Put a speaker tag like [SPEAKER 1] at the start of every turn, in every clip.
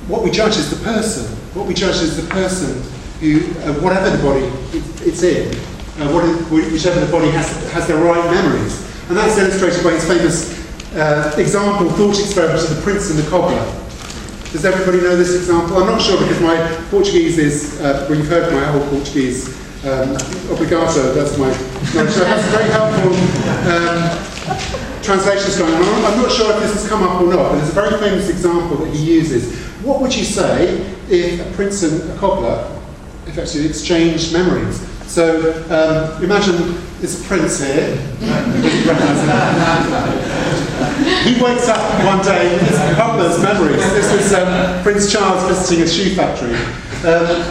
[SPEAKER 1] what we judge is the person. What we judge is the person who, whatever the body it's in, whichever the body has the right memories. And that's illustrated by his famous example, thought experiment of the prince and the cobbler. Does everybody know this example? I'm not sure because my Portuguese is, well, you've heard my whole Portuguese, obrigado, that's my knowledge. So that's very helpful translations going on. I'm not sure if this has come up or not, but there's a very famous example that he uses. What would you say if a prince and a cobbler effectively exchanged memories? So imagine this prince here. He wakes up one day with his cobbler's memories. This was Prince Charles visiting a shoe factory.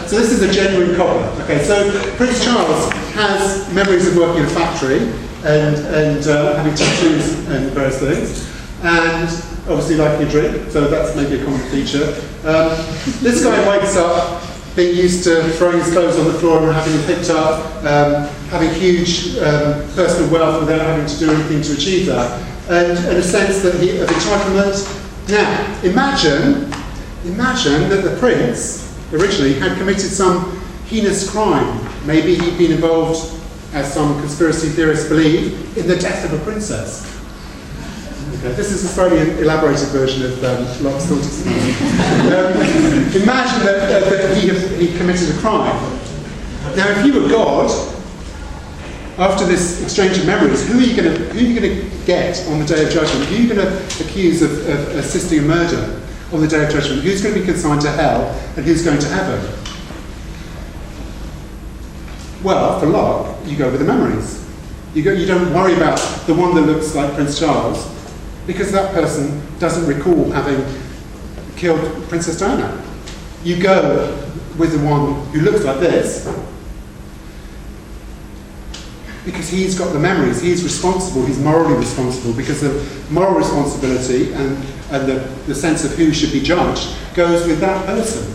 [SPEAKER 1] So this is a genuine cobbler. Okay, so Prince Charles has memories of working in a factory and having tattoos and various things, and obviously liking a drink, so that's maybe a common feature. This guy wakes up being used to throwing his clothes on the floor and having them picked up, having huge personal wealth without having to do anything to achieve that, and a sense that of entitlement. Now, imagine that the prince originally had committed some heinous crime. Maybe he'd been involved, as some conspiracy theorists believe, in the death of a princess. Okay, this is a slightly elaborated version of Locke's thought experiment. Imagine that he committed a crime. Now, if you were God, after this exchange of memories, who are you going to get on the day of judgment? Who are you going to accuse of assisting a murder on the day of judgment? Who's going to be consigned to hell and who's going to heaven? Well, for Locke, you go with the memories. You don't worry about the one that looks like Prince Charles, because that person doesn't recall having killed Princess Diana. You go with the one who looks like this, because he's got the memories, he's responsible, he's morally responsible, because the moral responsibility and the sense of who should be judged goes with that person.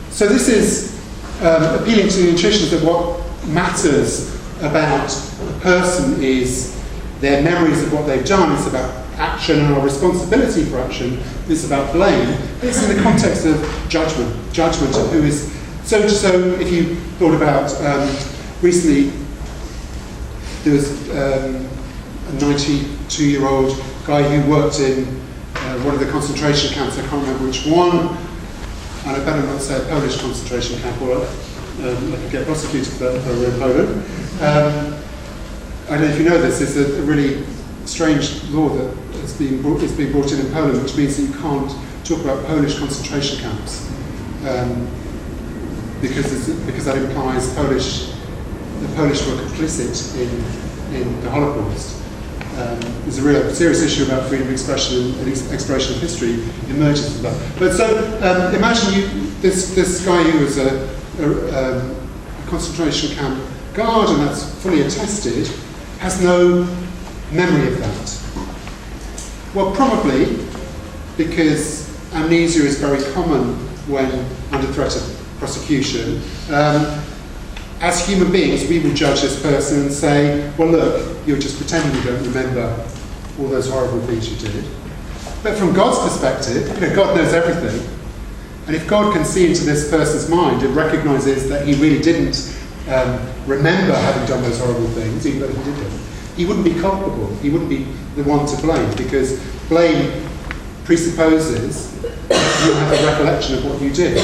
[SPEAKER 1] So this is appealing to the intuitions that what matters about a person is their memories of what they've done. It's about action and our responsibility for action. It's about blame. It's in the context of judgment of who is. So if you thought about recently, there was a 92-year-old guy who worked in one of the concentration camps. I can't remember which one, and I better not say a Polish concentration camp, or I could get prosecuted for that if I were in Poland. I don't know if you know this, there's a really strange law that is being brought in Poland, which means that you can't talk about Polish concentration camps, because that implies the Polish were complicit in the Holocaust. There's a real serious issue about freedom of expression and exploration of history emerges from that. But so imagine this guy who was a concentration camp guard, and that's fully attested, has no memory of that. Well, probably because amnesia is very common when under threat of prosecution. As human beings, we will judge this person and say, well, look, you're just pretending you don't remember all those horrible things you did. But from God's perspective, God knows everything. And if God can see into this person's mind and recognizes that he really didn't remember having done those horrible things, even though he did them, he wouldn't be culpable. He wouldn't be the one to blame, because blame presupposes that you have a recollection of what you did.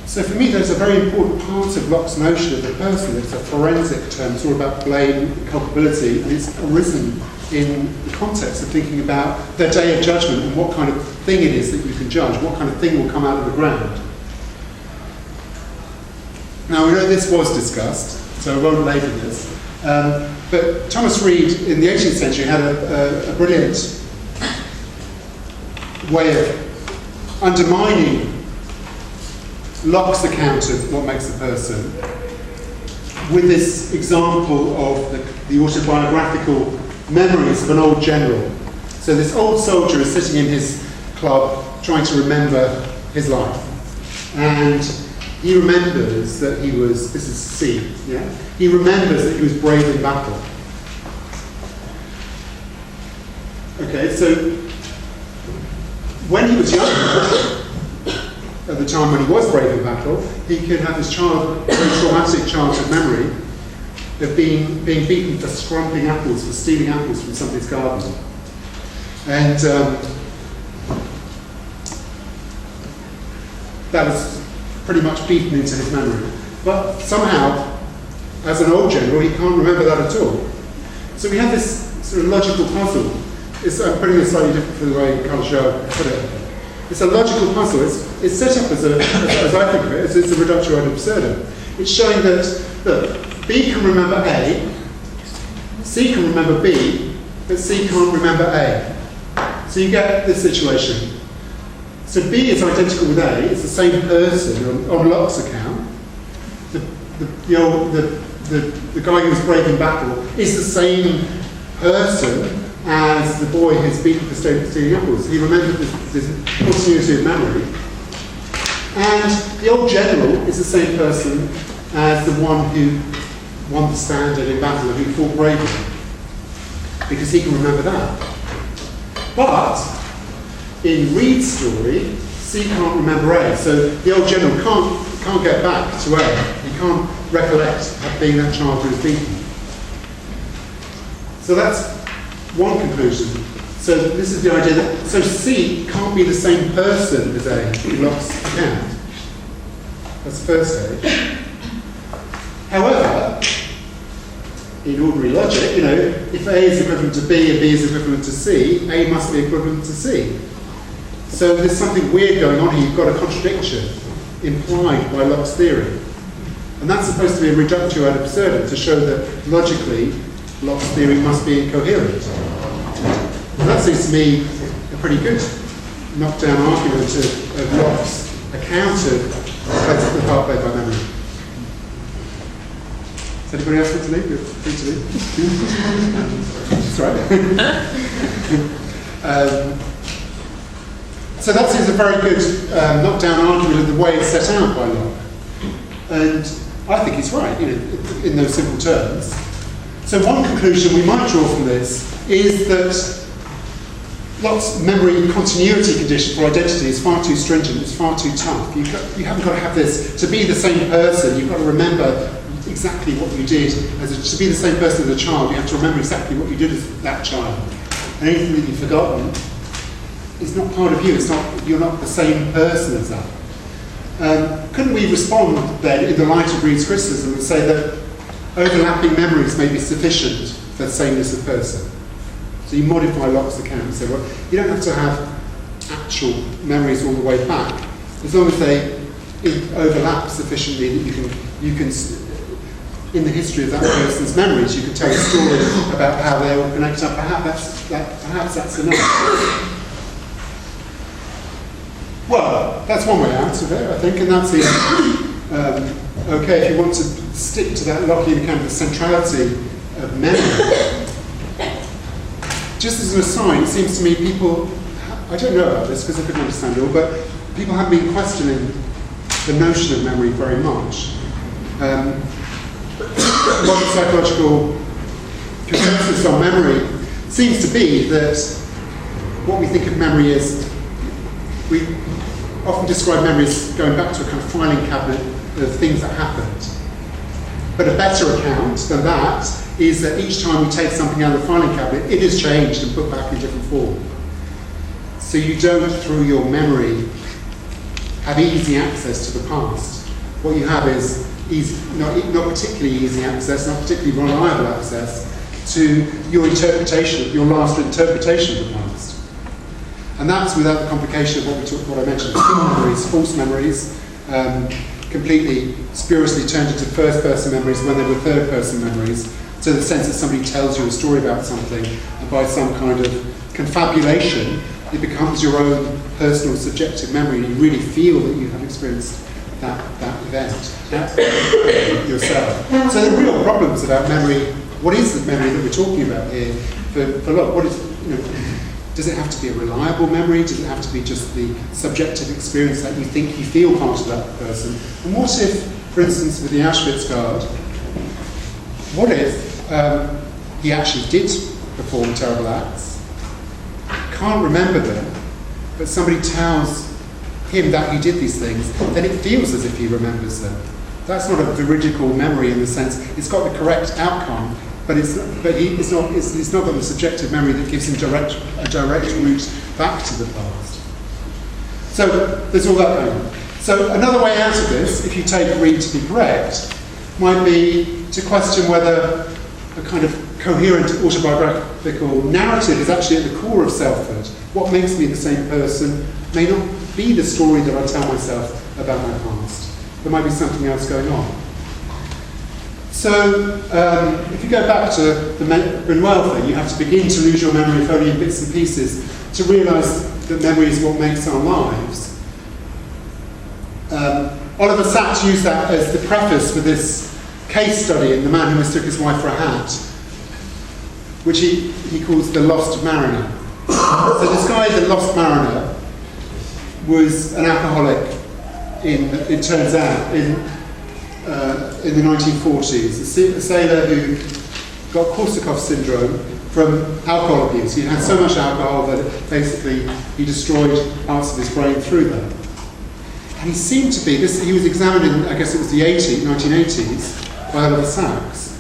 [SPEAKER 1] So for me, there's a very important part of Locke's notion of the person. It's a forensic term. It's all about blame, culpability, and it's arisen in the context of thinking about the day of judgment and what kind of thing it is that you can judge, what kind of thing will come out of the ground. Now, we know this was discussed, so I won't labour this. But Thomas Reid, in the 18th century, had a brilliant way of undermining Locke's account of what makes a person with this example of the autobiographical memories of an old general. So this old soldier is sitting in his club trying to remember his life. And he remembers that he was, this is C, yeah? He remembers that he was brave in battle. Okay, so when he was younger, at the time when he was brave in battle, he could have his very traumatic childhood memory of being beaten for scrumping apples, for stealing apples from somebody's garden. And that was pretty much beaten into his memory. But somehow, as an old general, he can't remember that at all. So we have this sort of logical puzzle. I'm putting it slightly different from the way Carl put it. It's a logical puzzle. It's set up as I think of it, as a reductio ad absurdum. It's showing that, look, B can remember A, C can remember B, but C can't remember A. So you get this situation. So B is identical with A, it's the same person on Locke's account. The guy who was brave in battle is the same person as the boy who's beaten for stealing apples. He remembered this continuity of memory. And the old general is the same person as the one who won the standard in battle and who fought bravely, because he can remember that. But in Reed's story, C can't remember A, so the old general can't get back to A. He can't recollect being that child who was beaten. So that's one conclusion. So this is the idea that C can't be the same person as A in Locke's account. That's the first stage. However, in ordinary logic, if A is equivalent to B and B is equivalent to C, A must be equivalent to C. So there's something weird going on here. You've got a contradiction implied by Locke's theory. And that's supposed to be a reductio ad absurdum to show that logically Locke's theory must be incoherent. And that seems to me a pretty good knockdown argument of Locke's account of the part played by memory. Does anybody else want to leave? You're free to leave. That's right. So that seems a very good knockdown argument of the way it's set out by Locke. And I think he's right, in those simple terms. So one conclusion we might draw from this is that Locke's memory continuity condition for identity is far too stringent, it's far too tough. You haven't got to have this, to be the same person, you've got to remember exactly what you did. To be the same person as a child, you have to remember exactly what you did as that child. And anything that you've forgotten is not part of you, you're not the same person as that. Couldn't we respond then in the light of Reed's criticism and say that overlapping memories may be sufficient for the sameness of person? So you modify Locke's account and say, well, you don't have to have actual memories all the way back, as long as they overlap sufficiently that you can in the history of that person's memories, you can tell a story about how they all connect up. Perhaps that's enough. Well, that's one way out of it, I think, and that's okay if you want to stick to that Lockean kind of centrality of memory. Just as an aside, it seems to me people, I don't know about this because I couldn't understand it all, but people have been questioning the notion of memory very much. Modern psychological consensus on memory seems to be that what we think of memory is, we often describe memory as going back to a kind of filing cabinet of things that happened. But a better account than that is that each time we take something out of the filing cabinet, it is changed and put back in different form. So you don't, through your memory, have easy access to the past. What you have is not particularly easy access, not particularly reliable access to your interpretation, your last interpretation of the past. And that's without the complication of what I mentioned, memories, false memories, completely spuriously turned into first-person memories when they were third-person memories, to the sense that somebody tells you a story about something, and by some kind of confabulation, it becomes your own personal subjective memory, and you really feel that you have experienced that event yourself. So the real problems about memory, what is the memory that we're talking about here for Locke? What is, does it have to be a reliable memory? Does it have to be just the subjective experience that you think you feel part of that person? And what if, for instance, with the Auschwitz guard, what if he actually did perform terrible acts, can't remember them, but somebody tells him that he did these things, then it feels as if he remembers them. That's not a veridical memory in the sense it's got the correct outcome, but it's not got the subjective memory that gives him a direct route back to the past. So there's all that going on. So another way out of this, if you take read to be correct, might be to question whether a kind of coherent autobiographical narrative is actually at the core of selfhood. What makes me the same person may not be the story that I tell myself about my past. There might be something else going on. So, if you go back to the Buñuel thing, you have to begin to lose your memory if only in bits and pieces to realise that memory is what makes our lives. Oliver Sacks used that as the preface for this case study in The Man Who Mistook His Wife for a Hat, which he calls The Lost Mariner. So this guy, the Lost Mariner, was an alcoholic it turns out, in the 1940s. A sailor who got Korsakoff syndrome from alcohol abuse. He had so much alcohol that basically he destroyed parts of his brain through that. And he seemed to be, he was examined in, I guess it was the 1980s, by Oliver Sacks.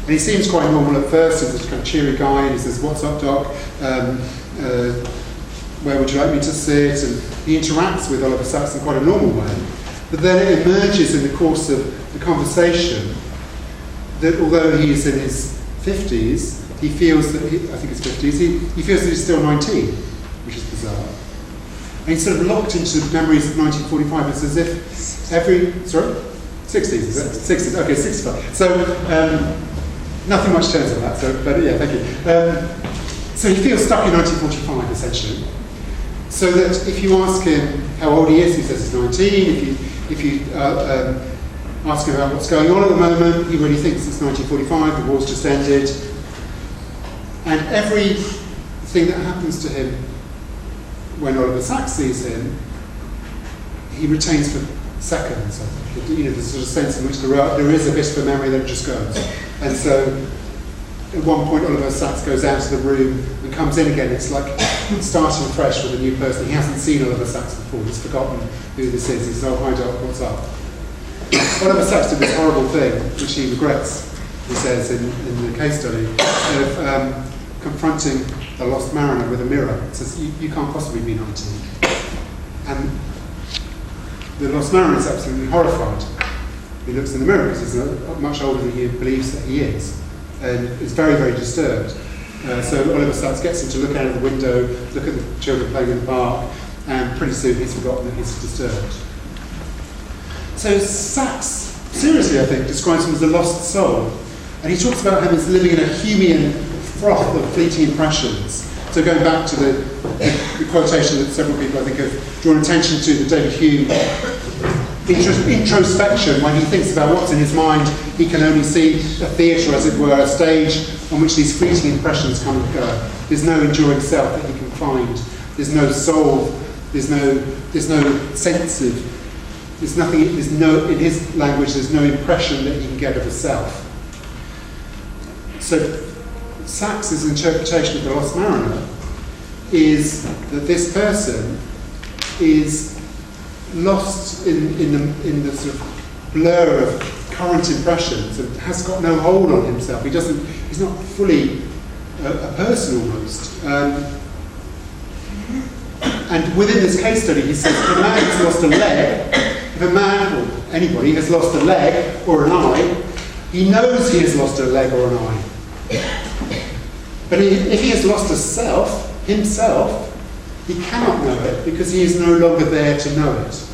[SPEAKER 1] And he seems quite normal at first. He's a kind of cheery guy, and he says, "What's up, Doc? Where would you like me to sit?" And he interacts with Oliver Sacks in quite a normal way. But then it emerges in the course of the conversation that although he's in his 50s, he feels that, I think it's 50s, he feels that he's still 19, which is bizarre. And he's sort of locked into memories of 1945. It's as if every, 60s, is it? 60s, okay, 65. So, nothing much turns on that, but yeah, thank you. So he feels stuck in 1945, essentially. So that if you ask him how old he is, he says he's 19. If you ask him about what's going on at the moment, he really thinks it's 1945, the war's just ended. And everything that happens to him when Oliver Sacks sees him, he retains for seconds. I think. There's a sort of sense in which there is a bit of a memory that just goes. And so at one point Oliver Sacks goes out of the room and comes in again. It's like starting fresh with a new person. He hasn't seen Oliver Sacks before. He's forgotten who this is. He says, "Oh, hi Doc, what's up?" Oliver Sacks did this horrible thing, which he regrets, he says in the case study, of confronting the Lost Mariner with a mirror. He says, you can't possibly be 19. And the Lost Mariner is absolutely horrified. He looks in the mirror because he's much older than he believes that he is, and is very, very disturbed. So Oliver Sacks gets him to look out of the window, look at the children playing in the park, and pretty soon he's forgotten that he's disturbed. So Sacks, seriously I think, describes him as a lost soul. And he talks about him as living in a Humean froth of fleeting impressions. So going back to the quotation that several people I think have drawn attention to, the David Hume introspection, when he thinks about what's in his mind, he can only see a theatre, as it were, a stage on which these fleeting impressions come and go. There's no enduring self that he can find. There's no soul. There's no sense of. There's nothing. In his language, there's no impression that he can get of a self. So Sacks' interpretation of the Lost Mariner is that this person is lost in the sort of blur of current impressions and has got no hold on himself. He's not fully a person almost. And within this case study, he says if a man has lost a leg, if a man or anybody has lost a leg or an eye, he knows he has lost a leg or an eye. But if he has lost a self, himself, he cannot know it because he is no longer there to know it.